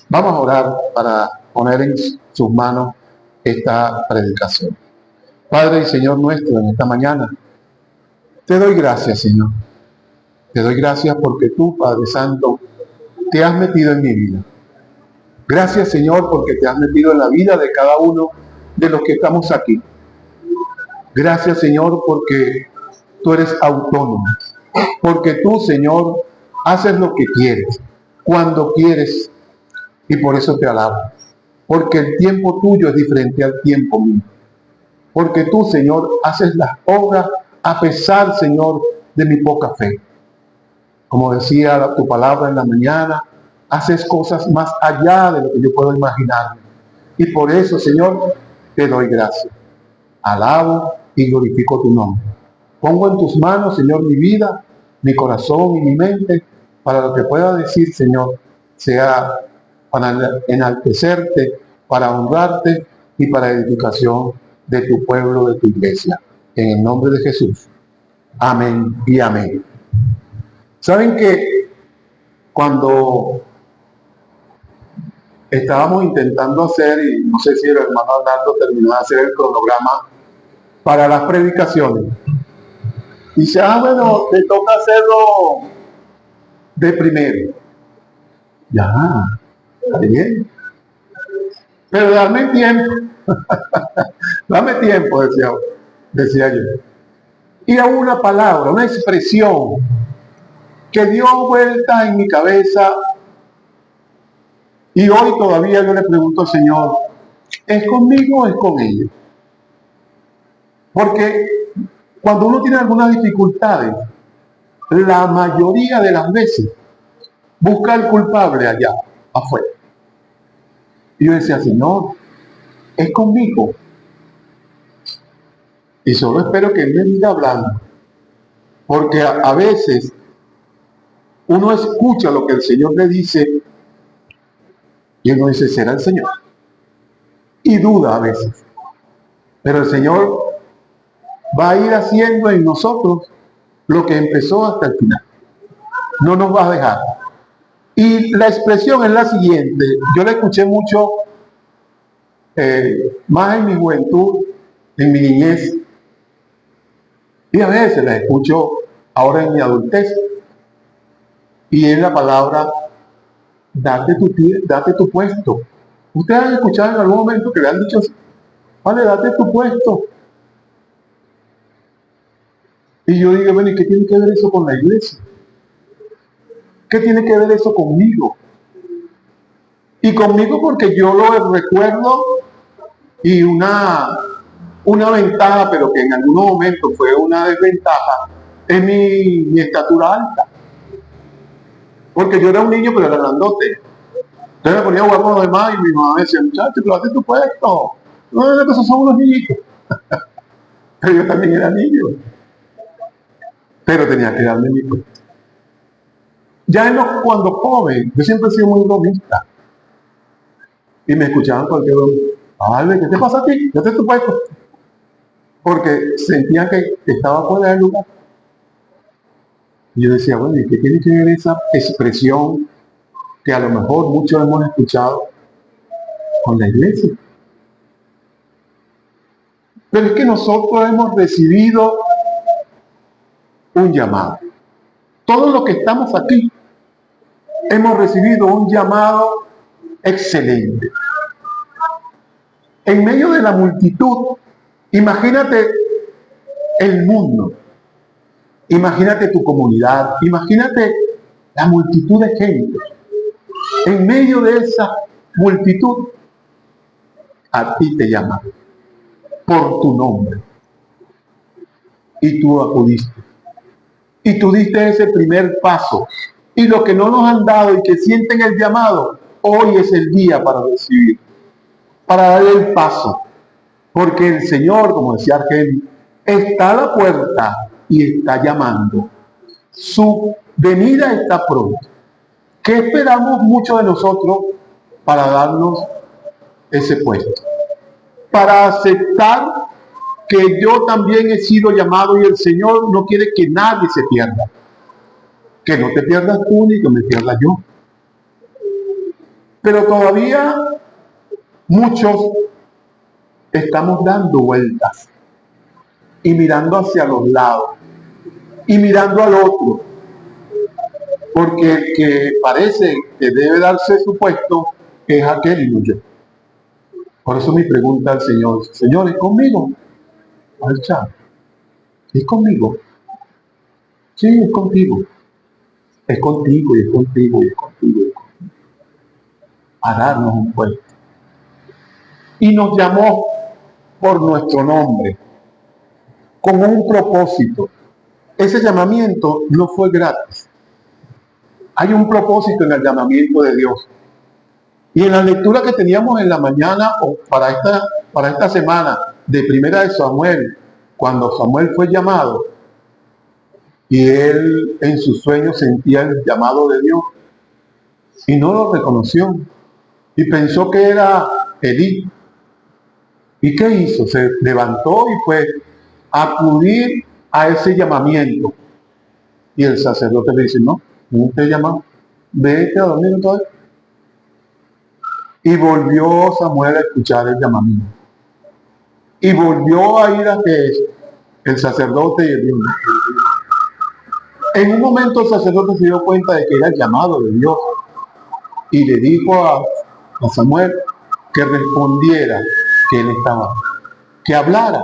Vamos a orar para poner en sus manos esta predicación. Padre y Señor nuestro, en esta mañana, te doy gracias, Señor. Te doy gracias porque tú, Padre Santo, te has metido en mi vida. Gracias, Señor, porque te has metido en la vida de cada uno de los que estamos aquí. Gracias, Señor, porque tú eres autónomo. Porque tú, Señor, haces lo que quieres, cuando quieres, y por eso te alabo. Porque el tiempo tuyo es diferente al tiempo mío. Porque tú, Señor, haces las obras a pesar, Señor, de mi poca fe. Como decía tu palabra en la mañana, haces cosas más allá de lo que yo puedo imaginar. Y por eso, Señor, te doy gracias. Alabo y glorifico tu nombre. Pongo en tus manos, Señor, mi vida, mi corazón y mi mente, para lo que pueda decir, Señor, sea para enaltecerte, para honrarte y para edificación de tu pueblo, de tu iglesia. En el nombre de Jesús. Amén y amén. ¿Saben que cuando estábamos intentando hacer, y no sé si el hermano Arnaldo terminó de hacer el cronograma para las predicaciones, dice, bueno, te toca hacerlo de primero? Ya, está bien. Pero dame tiempo. Dame tiempo, decía yo. Y a una palabra, una expresión que dio vuelta en mi cabeza, y hoy todavía yo le pregunto al Señor, ¿es conmigo o es con ellos? Porque cuando uno tiene algunas dificultades, la mayoría de las veces busca al culpable allá, afuera. Y yo decía, Señor, ¿es conmigo? Y solo espero que Él me diga hablando. Porque a veces uno escucha lo que el Señor le dice y uno dice, ¿será el Señor? Y duda a veces. Pero el Señor va a ir haciendo en nosotros lo que empezó hasta el final. No nos va a dejar. Y la expresión es la siguiente. Yo la escuché mucho, más en mi juventud, en mi niñez. Y a veces la escucho ahora en mi adultez. Y es la palabra, date tu puesto. Ustedes han escuchado en algún momento que le han dicho, vale, date tu puesto. Y yo digo, bueno, ¿y qué tiene que ver eso con la iglesia? ¿Qué tiene que ver eso conmigo? Y conmigo porque yo lo recuerdo, y una ventaja, pero que en algunos momentos fue una desventaja, es mi estatura alta. Porque yo era un niño, pero era grandote. Entonces me ponía a jugar con los demás y mi mamá me decía, muchacho, pero hazte tu puesto. No, que esos son unos niñitos. Pero yo también era niño. Pero tenía que darme mi puesto. Ya cuando joven, yo siempre he sido muy bromista. Y me escuchaban cualquier hombre, ¿qué te pasa a ti? Hazte tu puesto. Porque sentían que estaba fuera del lugar. Y yo decía, bueno, ¿y qué tiene que ver esa expresión que a lo mejor muchos hemos escuchado con la iglesia? Pero es que nosotros hemos recibido un llamado. Todos los que estamos aquí hemos recibido un llamado excelente. En medio de la multitud, imagínate el mundo, imagínate tu comunidad, imagínate la multitud de gente. En medio de esa multitud, a ti te llaman por tu nombre. Y tú acudiste. Y tú diste ese primer paso. Y los que no nos han dado y que sienten el llamado, hoy es el día para recibir, para dar el paso. Porque el Señor, como decía Argel, está a la puerta y está llamando. Su venida está pronto. ¿Qué esperamos muchos de nosotros para darnos ese puesto? Para aceptar que yo también he sido llamado y el Señor no quiere que nadie se pierda. Que no te pierdas tú ni que me pierda yo. Pero todavía muchos estamos dando vueltas y mirando hacia los lados y mirando al otro, porque el que parece que debe darse su puesto es aquel y no yo. Por eso mi pregunta al Señor: Señor, ¿es conmigo? Al chat, ¿es conmigo? Sí, es contigo. Es contigo y es contigo y es contigo. A darnos un puesto. Y nos llamó por nuestro nombre, con un propósito. Ese llamamiento no fue gratis. Hay un propósito en el llamamiento de Dios. Y en la lectura que teníamos en la mañana, o para esta semana, de Primera de Samuel, cuando Samuel fue llamado, y él en sus sueños sentía el llamado de Dios, y no lo reconoció, y pensó que era Elí. ¿Y qué hizo? Se levantó y fue a acudir a ese llamamiento. Y el sacerdote le dice: no, no te he llamado, vete a dormir entonces. Y volvió Samuel a escuchar el llamamiento. Y volvió a ir a que el sacerdote y el Dios. En un momento el sacerdote se dio cuenta de que era el llamado de Dios. Y le dijo a Samuel que respondiera que él estaba, que hablara,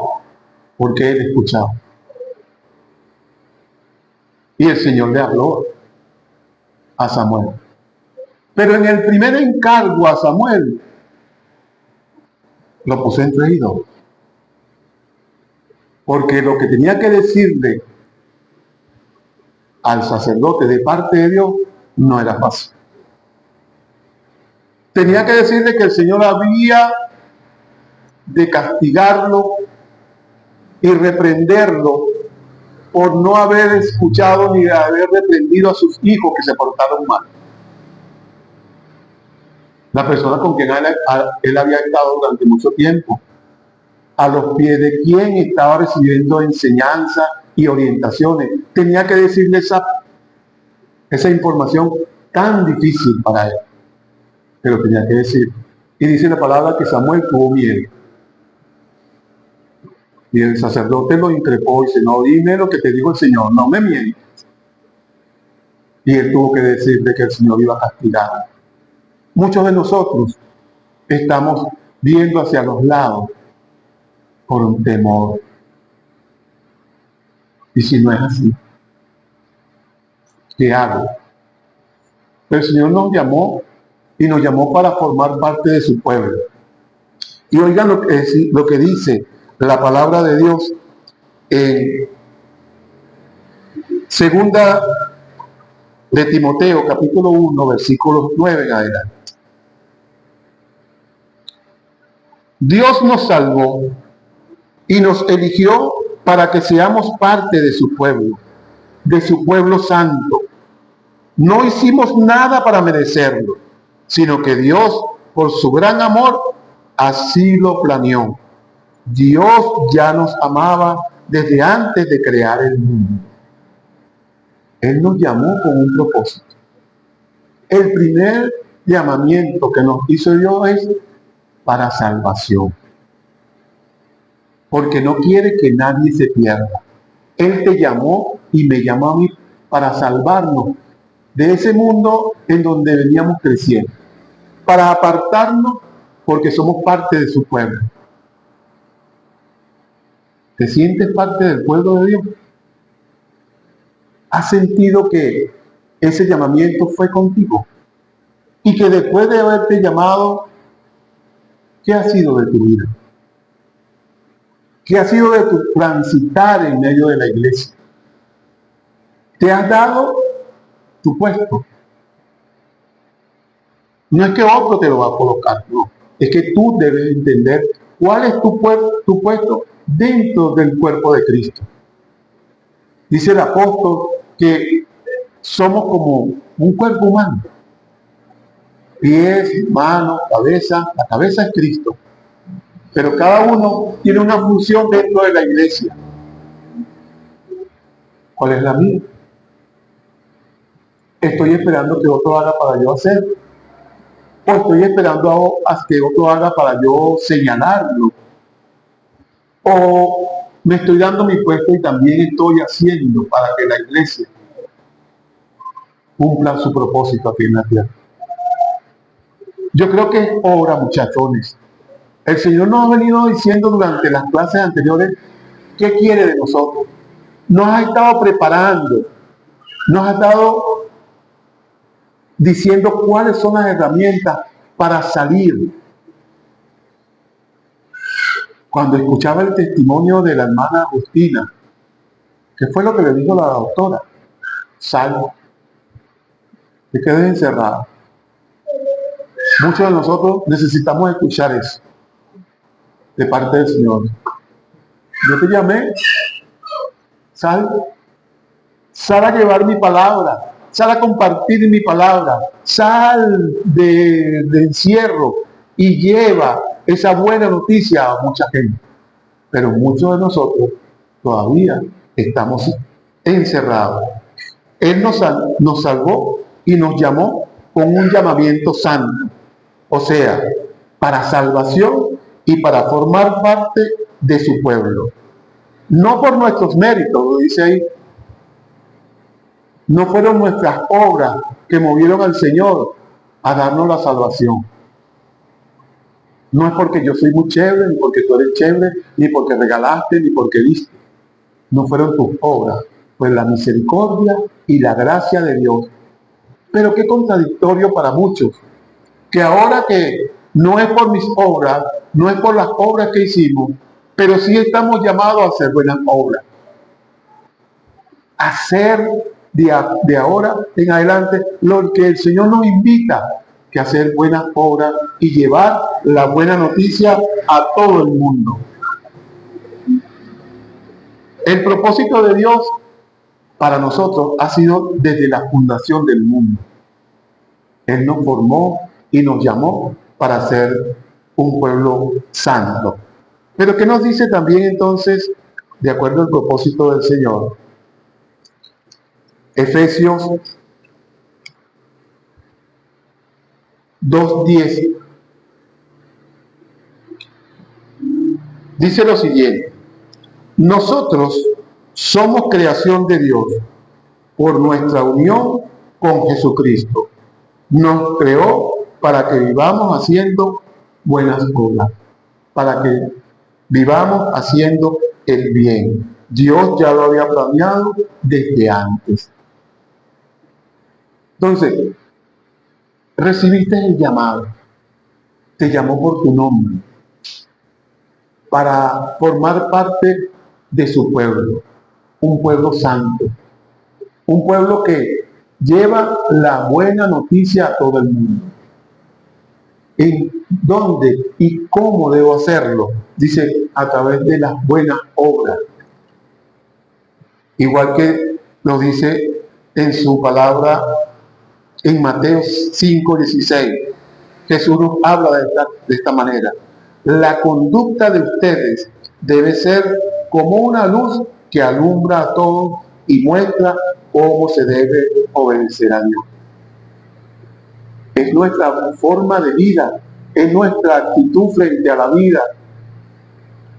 porque él escuchaba. Y el Señor le habló a Samuel. Pero en el primer encargo a Samuel, lo puso entre ellos. Porque lo que tenía que decirle al sacerdote de parte de Dios no era fácil. Tenía que decirle que el Señor había de castigarlo y reprenderlo por no haber escuchado ni de haber reprendido a sus hijos que se portaron mal. La persona con quien él había estado durante mucho tiempo, a los pies de quien estaba recibiendo enseñanza y orientaciones, tenía que decirle esa información tan difícil para él, pero tenía que decir. Y dice la palabra que Samuel tuvo miedo. Y el sacerdote lo increpó y dice: no, dime lo que te dijo el Señor, no me mientas. Y él tuvo que decirle que el Señor iba a castigar. Muchos de nosotros estamos viendo hacia los lados por un temor. Y si no es así, ¿qué hago? Pero el Señor nos llamó y nos llamó para formar parte de su pueblo. Y oigan lo que dice la palabra de Dios en segunda de Timoteo, capítulo 1, versículos 9 en adelante. Dios nos salvó y nos eligió para que seamos parte de su pueblo santo. No hicimos nada para merecerlo, sino que Dios, por su gran amor, así lo planeó. Dios ya nos amaba desde antes de crear el mundo. Él nos llamó con un propósito. El primer llamamiento que nos hizo Dios es para salvación. Porque no quiere que nadie se pierda. Él te llamó y me llamó a mí para salvarnos de ese mundo en donde veníamos creciendo. Para apartarnos porque somos parte de su pueblo. ¿Te sientes parte del pueblo de Dios? ¿Has sentido que ese llamamiento fue contigo? Y que después de haberte llamado, ¿qué ha sido de tu vida? ¿Qué ha sido de tu transitar en medio de la iglesia? ¿Te has dado tu puesto? No es que otro te lo va a colocar, no. Es que tú debes entender cuál es tu puesto dentro del cuerpo de Cristo. Dice el apóstol que somos como un cuerpo humano. Pies, manos, cabeza. La cabeza es Cristo. Pero cada uno tiene una función dentro de la iglesia. ¿Cuál es la mía? Estoy esperando que otro haga para yo hacer. o estoy esperando a que otro haga para yo señalarlo, o me estoy dando mi puesto y también estoy haciendo para que la iglesia cumpla su propósito aquí en la tierra. Yo creo que es obra, muchachones. El Señor nos ha venido diciendo durante las clases anteriores qué quiere de nosotros. Nos ha estado preparando, nos ha estado diciendo cuáles son las herramientas para salir. Cuando escuchaba el testimonio de la hermana Agustina, ¿qué fue lo que le dijo la doctora? Sal, te quedes encerrada. Muchos de nosotros necesitamos escuchar eso de parte del Señor. Yo te llamé, sal a llevar mi palabra, sal a compartir mi palabra, sal de encierro y lleva esa buena noticia a mucha gente. Pero muchos de nosotros todavía estamos encerrados. Él nos salvó y nos llamó con un llamamiento santo, o sea, para salvación y para formar parte de su pueblo. No por nuestros méritos, lo dice ahí. No fueron nuestras obras que movieron al Señor a darnos la salvación. No es porque yo soy muy chévere, ni porque tú eres chévere, ni porque regalaste, ni porque diste. No fueron tus obras, fue la misericordia y la gracia de Dios. Pero qué contradictorio para muchos, que ahora que no es por mis obras, no es por las obras que hicimos, pero sí estamos llamados a hacer buenas obras. Hacer de ahora en adelante lo que el Señor nos invita, que hacer buenas obras y llevar la buena noticia a todo el mundo. El propósito de Dios para nosotros ha sido desde la fundación del mundo. Él nos formó y nos llamó para ser un pueblo santo. Pero ¿qué nos dice también entonces, de acuerdo al propósito del Señor? Efesios 2:10 dice lo siguiente: nosotros somos creación de Dios por nuestra unión con Jesucristo. Nos creó para que vivamos haciendo buenas obras, para que vivamos haciendo el bien. Dios ya lo había planeado desde antes. Entonces, recibiste el llamado, te llamó por tu nombre, para formar parte de su pueblo, un pueblo santo, un pueblo que lleva la buena noticia a todo el mundo. ¿En dónde y cómo debo hacerlo? Dice, a través de las buenas obras. Igual que lo dice en su palabra en Mateo 5:16. Jesús nos habla de esta manera. La conducta de ustedes debe ser como una luz que alumbra a todos y muestra cómo se debe obedecer a Dios. Es nuestra forma de vida, es nuestra actitud frente a la vida.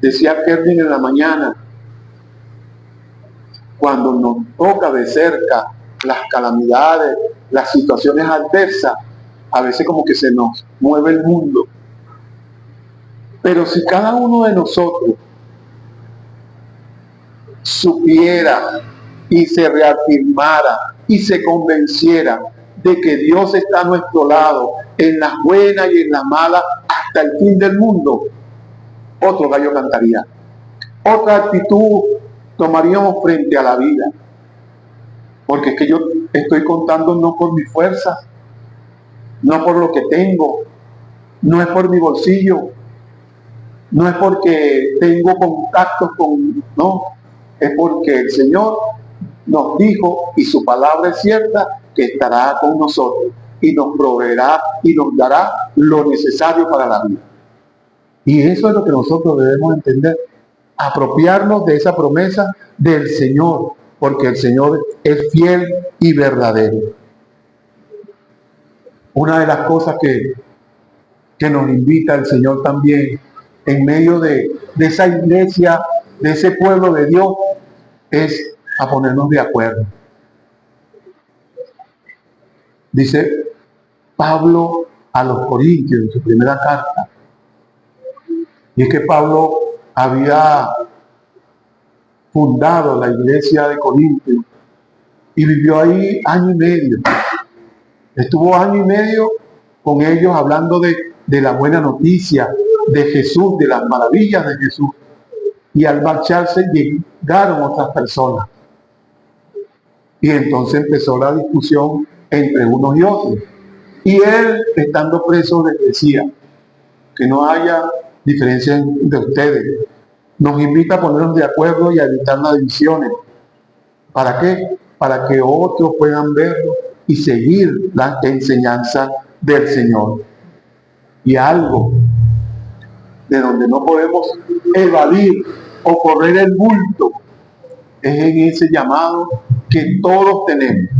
Decía Kervin en la mañana, cuando nos toca de cerca las calamidades, las situaciones adversas, a veces como que se nos mueve el mundo. Pero si cada uno de nosotros supiera y se reafirmara y se convenciera de que Dios está a nuestro lado en las buenas y en las malas hasta el fin del mundo, otro gallo cantaría. Otra actitud tomaríamos frente a la vida. Porque es que yo estoy contando no por mi fuerza, no por lo que tengo, no es por mi bolsillo, no es porque tengo contactos no, es porque el Señor nos dijo, y su palabra es cierta, que estará con nosotros y nos proveerá y nos dará lo necesario para la vida. Y eso es lo que nosotros debemos entender, apropiarnos de esa promesa del Señor, porque el Señor es fiel y verdadero. Una de las cosas que que nos invita el Señor también en medio de esa iglesia, de ese pueblo de Dios, es a ponernos de acuerdo. Dice Pablo a los Corintios en su primera carta, y es que Pablo había fundado la iglesia de Corintios y vivió ahí año y medio. Estuvo año y medio con ellos hablando de la buena noticia de Jesús, de las maravillas de Jesús. Y al marcharse llegaron otras personas. Y entonces empezó la discusión entre unos y otros. Y él, estando preso, les decía que no haya diferencia entre ustedes. Nos invita a ponernos de acuerdo y a evitar las divisiones. ¿Para qué? Para que otros puedan verlo y seguir la enseñanza del Señor. Y algo de donde no podemos evadir o correr el bulto es en ese llamado que todos tenemos,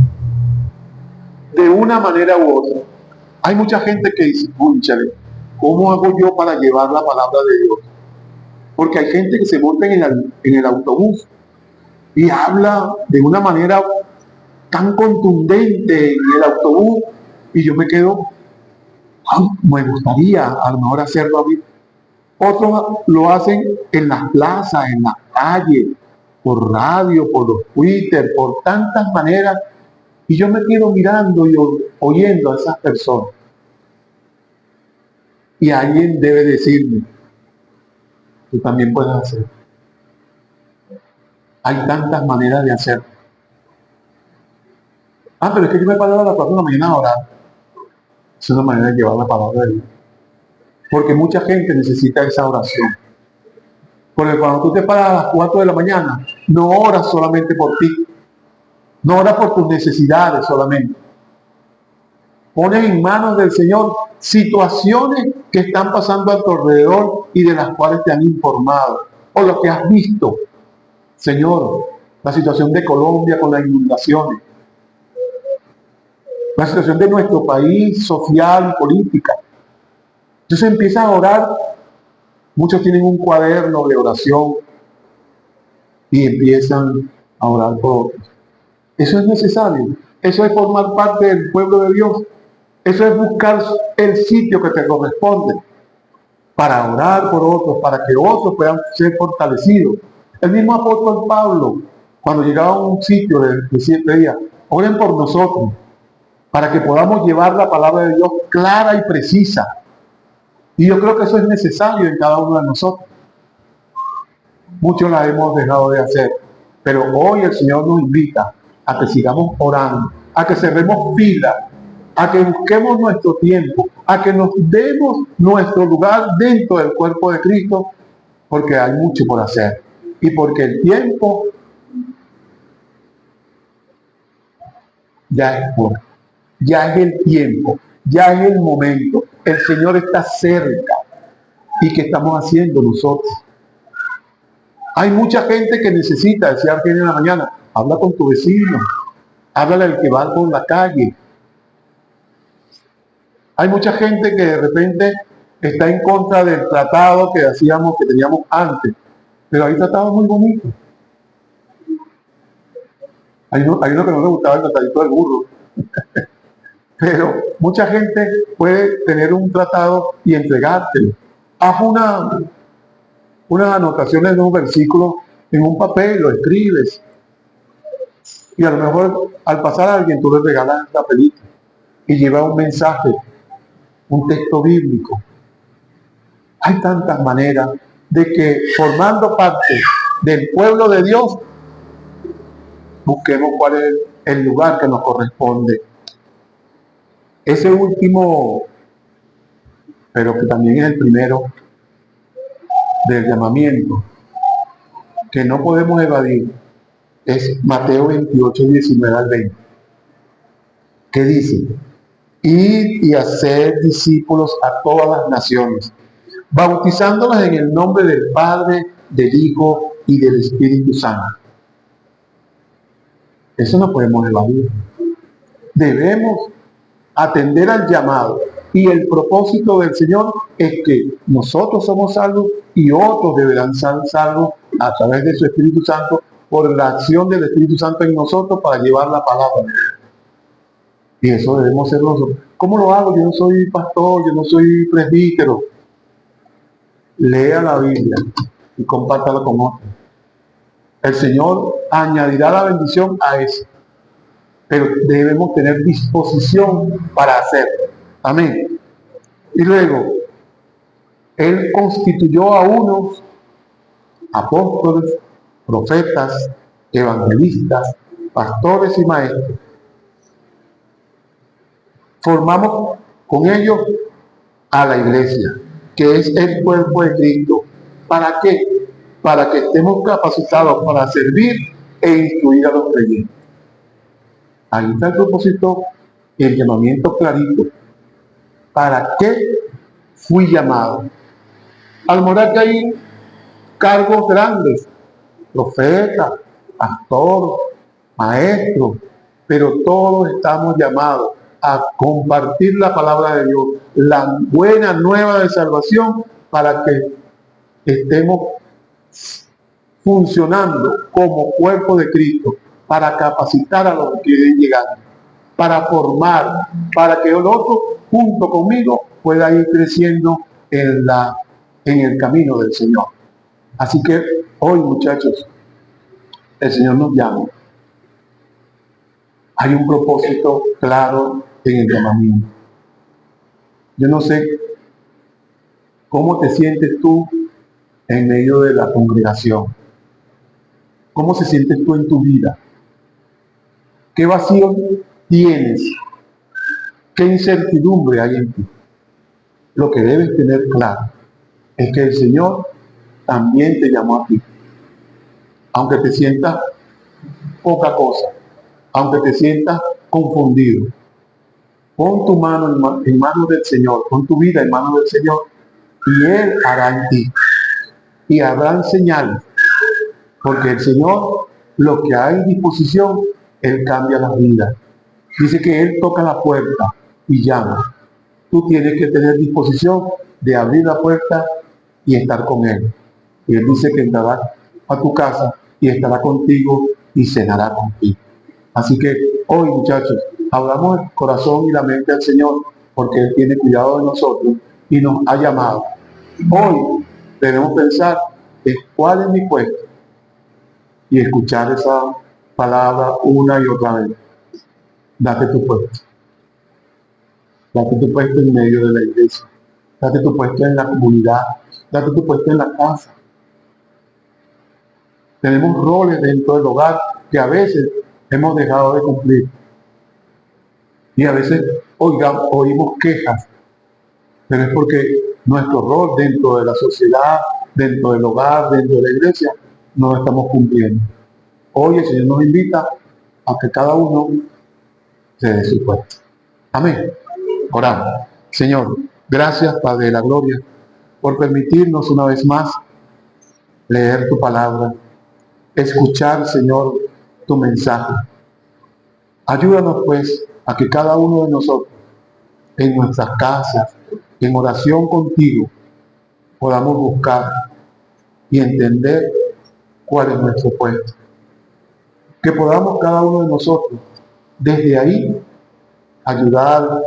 de una manera u otra. Hay mucha gente que dice, cónchale, ¿cómo hago yo para llevar la palabra de Dios? Porque hay gente que se monta en el autobús y habla de una manera tan contundente en el autobús y yo me quedo, me gustaría a lo mejor hacerlo a mí. Otros lo hacen en las plazas, en las calles, por radio, por los Twitter, por tantas maneras, y yo me quedo mirando y oyendo a esas personas. Y alguien debe decirme, tú también puedes hacerlo. Hay tantas maneras de hacerlo. Pero es que yo me paro a las 4 de la mañana a orar. Es una manera de llevar la palabra de Dios. Porque mucha gente necesita esa oración. Porque cuando tú te paras a las 4 de la mañana, no oras solamente por ti. No oras por tus necesidades solamente. Pones en manos del Señor situaciones que están pasando a tu alrededor y de las cuales te han informado. O lo que has visto. Señor, la situación de Colombia con las inundaciones. La situación de nuestro país social y política. Entonces empiezas a orar. Muchos tienen un cuaderno de oración y empiezan a orar por otros. Eso es necesario. Eso es formar parte del pueblo de Dios. Eso es buscar el sitio que te corresponde para orar por otros, para que otros puedan ser fortalecidos. El mismo apóstol Pablo, cuando llegaba a un sitio de 7 días, oren por nosotros, para que podamos llevar la palabra de Dios clara y precisa. Y yo creo que eso es necesario en cada uno de nosotros. Muchos la hemos dejado de hacer, pero hoy el Señor nos invita a que sigamos orando, a que cerremos filas, a que busquemos nuestro tiempo, a que nos demos nuestro lugar dentro del cuerpo de Cristo, porque hay mucho por hacer y porque el tiempo ya es corto, ya es el tiempo, ya es el momento. El Señor está cerca. ¿Y qué estamos haciendo nosotros? Hay mucha gente que necesita, decía Argelia en la mañana, habla con tu vecino, háblale al que va por la calle. Hay mucha gente que de repente está en contra del tratado que teníamos antes, pero hay tratados muy bonitos. Hay uno que no le gustaba, el tratadito del burro. Pero mucha gente puede tener un tratado y entregártelo. Haz unas anotaciones de un versículo en un papel, lo escribes. Y a lo mejor al pasar a alguien tú le regalas esta película y lleva un mensaje, un texto bíblico. Hay tantas maneras de que formando parte del pueblo de Dios, busquemos cuál es el lugar que nos corresponde. Ese último, pero que también es el primero del llamamiento, que no podemos evadir, es Mateo 28, 19 al 20, que dice, id y hacer discípulos a todas las naciones, bautizándolas en el nombre del Padre, del Hijo y del Espíritu Santo. Eso no podemos evadir. Debemos atender al llamado Y el propósito del Señor es que nosotros somos salvos y otros deberán ser salvos a través de su Espíritu Santo, por la acción del Espíritu Santo en nosotros para llevar la palabra. Y eso debemos ser nosotros. ¿Cómo lo hago? Yo no soy pastor, yo no soy presbítero. Lea la Biblia y compártala con otros. El Señor añadirá la bendición a eso, pero debemos tener disposición para hacerlo. Amén. Y luego, Él constituyó a unos apóstoles, profetas, evangelistas, pastores y maestros. Formamos con ellos a la iglesia, que es el cuerpo de Cristo. ¿Para qué? Para que estemos capacitados para servir e instruir a los creyentes. Ahí está el propósito y el llamamiento clarito. ¿Para qué fui llamado? Al morar que hay cargos grandes, profeta, pastor, maestro, pero todos estamos llamados a compartir la palabra de Dios, la buena nueva de salvación, para que estemos funcionando como cuerpo de Cristo, para capacitar a los que quieren llegar, para formar, para que el otro junto conmigo pueda ir creciendo en el camino del Señor. Así que hoy, muchachos, el Señor nos llama. Hay un propósito claro en el llamamiento. Yo no sé cómo te sientes tú en medio de la congregación. ¿Cómo se sientes tú en tu vida? ¿Qué vacío tienes? ¿Qué incertidumbre hay en ti? Lo que debes tener claro es que el Señor también te llamó a ti. Aunque te sientas poca cosa, aunque te sientas confundido, pon tu mano en manos del Señor, pon tu vida en manos del Señor, y Él hará en ti. Y habrán señales, porque el Señor, lo que hay en disposición, Él cambia las vidas. Dice que Él toca la puerta y llama. Tú tienes que tener disposición de abrir la puerta y estar con Él. Y Él dice que entrará a tu casa y estará contigo y cenará contigo. Así que hoy, muchachos, abramos el corazón y la mente al Señor, porque Él tiene cuidado de nosotros y nos ha llamado. Hoy debemos pensar en cuál es mi puesto y escuchar esa palabra una y otra vez. Date tu puesto. Date tu puesto en medio de la iglesia. Date tu puesto en la comunidad. Date tu puesto en la casa. Tenemos roles dentro del hogar que a veces hemos dejado de cumplir. Y a veces oímos quejas, pero es porque nuestro rol dentro de la sociedad, dentro del hogar, dentro de la iglesia, no lo estamos cumpliendo. Hoy el Señor nos invita a que cada uno se dé su puesto. Amén. Oramos. Señor, gracias, Padre de la Gloria, por permitirnos una vez más leer tu palabra, escuchar, Señor, tu mensaje. Ayúdanos, pues, a que cada uno de nosotros, en nuestras casas, en oración contigo, podamos buscar y entender cuál es nuestro puesto. Que podamos cada uno de nosotros, desde ahí, ayudar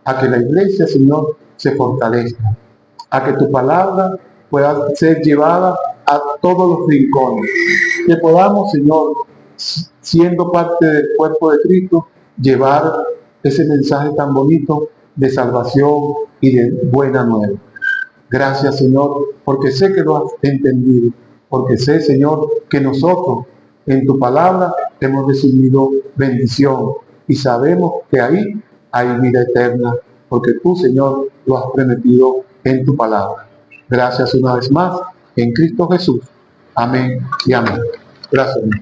a que la iglesia, Señor, se fortalezca, a que tu palabra pueda ser llevada a todos los rincones. Que podamos, Señor, siendo parte del cuerpo de Cristo, llevar ese mensaje tan bonito de salvación y de buena nueva. Gracias, Señor, porque sé que lo has entendido, porque sé, Señor, que nosotros en tu palabra hemos recibido bendición y sabemos que ahí hay vida eterna, porque tú, Señor, lo has prometido en tu palabra. Gracias una vez más, en Cristo Jesús. Amén y amén. Gracias, Señor.